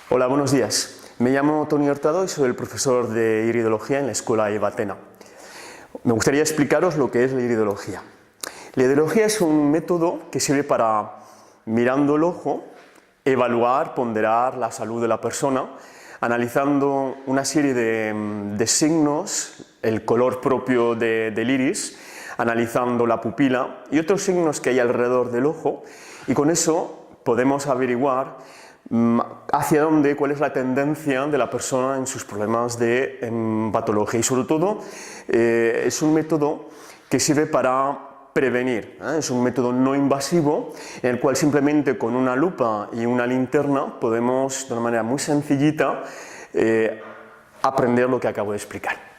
Hola, buenos días. Me llamo Toni Hurtado y soy el profesor de iridología en la Escuela Eva Atena. Me gustaría explicaros lo que es la iridología. La iridología es un método que sirve para, mirando el ojo, evaluar, ponderar la salud de la persona, analizando una serie de signos, el color propio del iris, analizando la pupila y otros signos que hay alrededor del ojo, y con eso podemos averiguar hacia dónde, cuál es la tendencia de la persona en sus problemas de patología, y sobre todo es un método que sirve para prevenir, es un método no invasivo en el cual simplemente con una lupa y una linterna podemos de una manera muy sencillita aprender lo que acabo de explicar.